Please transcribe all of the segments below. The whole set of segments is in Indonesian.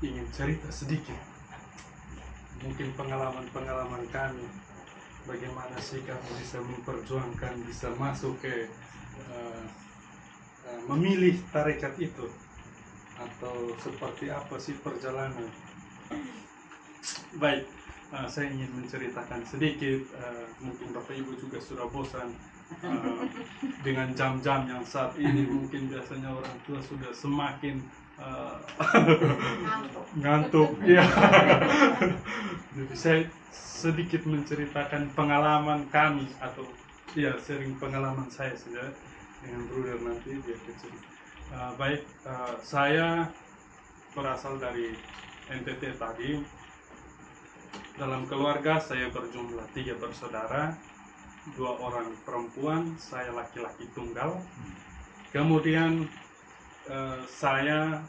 ingin cerita sedikit, mungkin pengalaman-pengalaman kami, bagaimana sih kami bisa memperjuangkan, bisa masuk ke memilih tarekat itu, atau seperti apa sih perjalanan. Baik, saya ingin menceritakan sedikit. Mungkin Bapak Ibu juga sudah bosan dengan jam-jam yang saat ini. Mungkin biasanya orang tua sudah semakin ngantuk. Ya. Jadi saya sedikit menceritakan pengalaman kami, atau ya sharing pengalaman saya saja dengan Bruder nanti dia kecil. Baik, saya berasal dari NTT tadi. Dalam keluarga saya berjumlah 3 bersaudara, 2 orang perempuan, saya laki-laki tunggal. Kemudian saya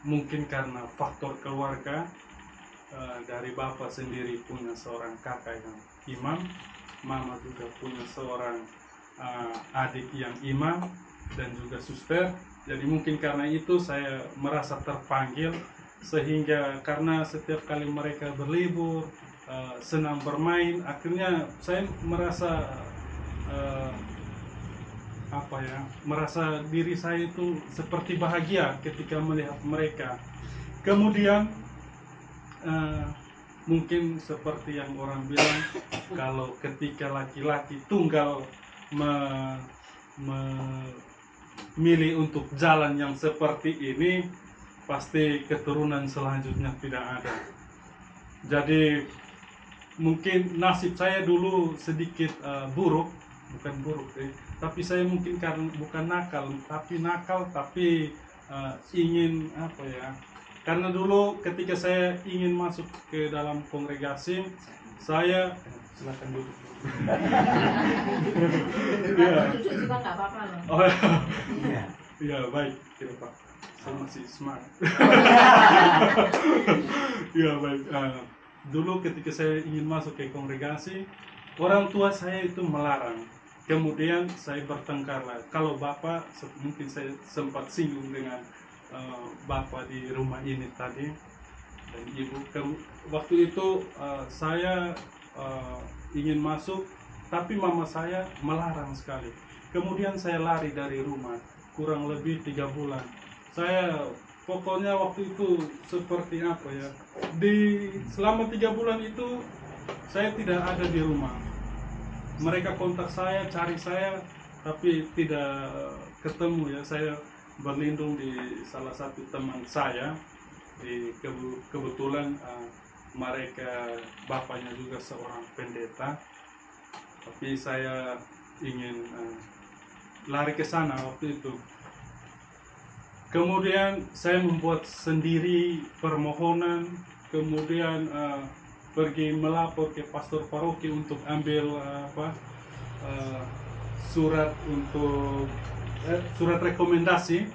mungkin karena faktor keluarga, dari bapak sendiri punya seorang kakak yang imam, mama juga punya seorang adik yang imam dan juga suster. Jadi mungkin karena itu saya merasa terpanggil, sehingga karena setiap kali mereka berlibur senang bermain, akhirnya saya merasa merasa diri saya itu seperti bahagia ketika melihat mereka. Kemudian mungkin seperti yang orang bilang, kalau ketika laki-laki tunggal memilih untuk jalan yang seperti ini, pasti keturunan selanjutnya tidak ada. Jadi mungkin nasib saya dulu sedikit buruk, bukan buruk tapi saya mungkin karena bukan nakal tapi ingin karena dulu ketika saya ingin masuk ke dalam kongregasi, saya silakan duduk. Ya. Juga nggak apa-apa loh. Oh iya, baik, kira Pak. Saya masih semangat. Ya baik. Dulu ketika saya ingin masuk ke kongregasi, orang tua saya itu melarang. Kemudian saya bertengkar lah. Kalau bapak, mungkin saya sempat singgung dengan bapak di rumah ini tadi dan ibu. Waktu itu saya ingin masuk, tapi mama saya melarang sekali. Kemudian saya lari dari rumah kurang lebih 3 bulan. Saya pokoknya waktu itu seperti selama 3 bulan itu saya tidak ada di rumah. Mereka kontak saya, cari saya, tapi tidak ketemu ya. Saya berlindung di salah satu teman saya. Kebetulan mereka bapaknya juga seorang pendeta, tapi saya ingin lari ke sana waktu itu. Kemudian saya membuat sendiri permohonan, kemudian pergi melapor ke pastor paroki untuk ambil surat rekomendasi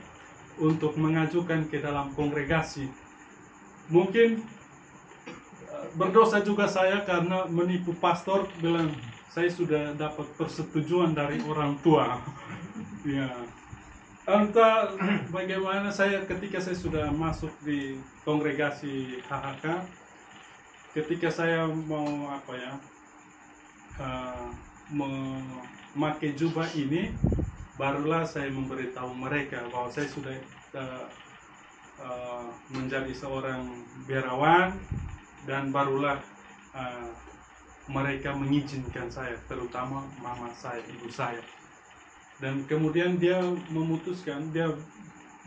untuk mengajukan ke dalam kongregasi. Mungkin berdosa juga saya karena menipu pastor, bilang saya sudah dapat persetujuan dari orang tua. Ya. Entah bagaimana ketika saya sudah masuk di kongregasi HHK, ketika saya mau memakai jubah ini, barulah saya memberitahu mereka bahwa saya sudah menjadi seorang biarawan, dan barulah mereka mengizinkan saya, terutama mama saya, ibu saya. Dan kemudian dia memutuskan, dia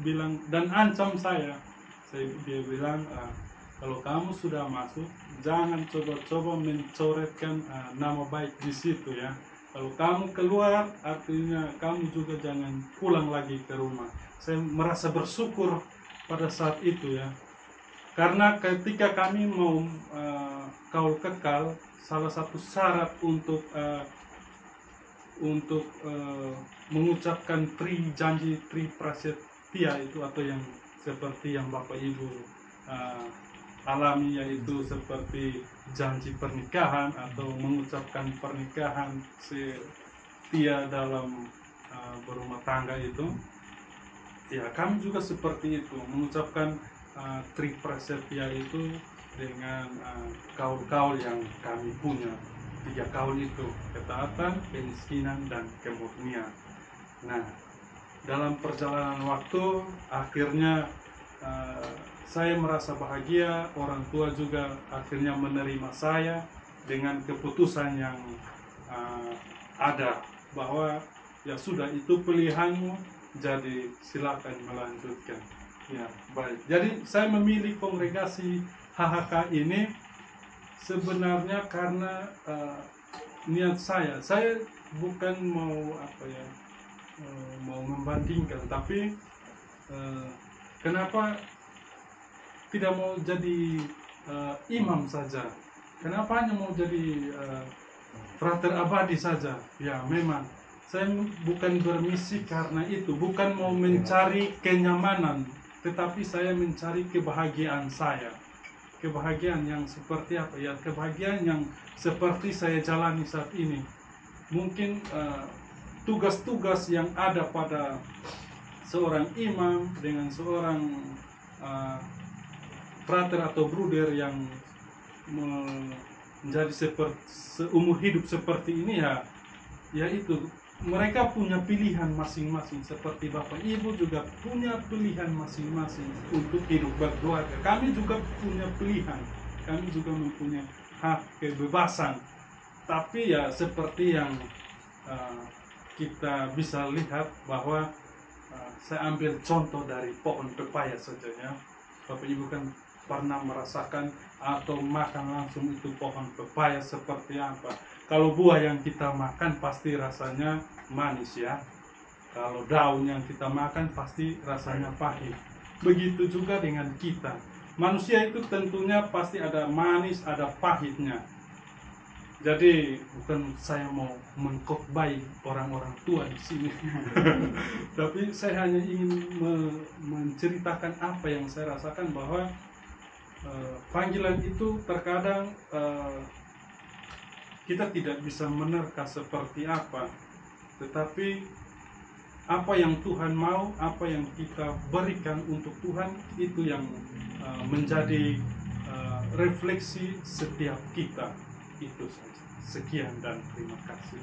bilang dan ancam saya. Dia bilang, kalau kamu sudah masuk, jangan coba-coba mencoretkan nama baik di situ ya. Kalau kamu keluar, artinya kamu juga jangan pulang lagi ke rumah. Saya merasa bersyukur pada saat itu ya. Karena ketika kami mau kaul kekal, salah satu syarat untuk mengucapkan janji tri prasetya itu, atau yang seperti yang Bapak Ibu alami, yaitu seperti janji pernikahan atau mengucapkan pernikahan setia dalam berumah tangga itu. Ya, kami juga seperti itu, mengucapkan tripresepia itu dengan kaul-kaul yang kami punya. 3 kaul itu, ketaatan, kemiskinan, dan kemurnian. Nah, dalam perjalanan waktu akhirnya saya merasa bahagia, orang tua juga akhirnya menerima saya dengan keputusan yang ada bahwa ya sudah, itu pilihanmu, jadi silakan melanjutkan. Ya, baik. Jadi saya memilih kongregasi HHK ini sebenarnya karena niat saya bukan mau mau membandingkan, tapi kenapa tidak mau jadi imam saja? Kenapa hanya mau jadi frater abadi saja? Ya, memang saya bukan bermisi karena itu, bukan mau mencari kenyamanan, tetapi saya mencari kebahagiaan saya. Kebahagiaan yang seperti apa? Ya, kebahagiaan yang seperti saya jalani saat ini. Mungkin tugas-tugas yang ada pada seorang imam dengan seorang frater atau bruder yang menjadi seumur hidup seperti ini, ya itu mereka punya pilihan masing-masing, seperti Bapak Ibu juga punya pilihan masing-masing untuk hidup berkeluarga. Kami juga punya pilihan, kami juga mempunyai hak kebebasan. Tapi ya seperti yang kita bisa lihat bahwa saya ambil contoh dari pohon pepaya saja ya. Bapak Ibu kan pernah merasakan atau makan langsung itu pohon pepaya seperti apa. Kalau buah yang kita makan pasti rasanya manis ya. Kalau daun yang kita makan pasti rasanya pahit. Begitu juga dengan kita. Manusia itu tentunya pasti ada manis, ada pahitnya. Jadi bukan saya mau mengkhotbah orang-orang tua di sini, tapi saya hanya ingin menceritakan apa yang saya rasakan, bahwa panggilan itu terkadang kita tidak bisa menerka seperti apa, tetapi apa yang Tuhan mau, apa yang kita berikan untuk Tuhan, itu yang menjadi refleksi setiap kita. Itu saja. Sekian dan terima kasih.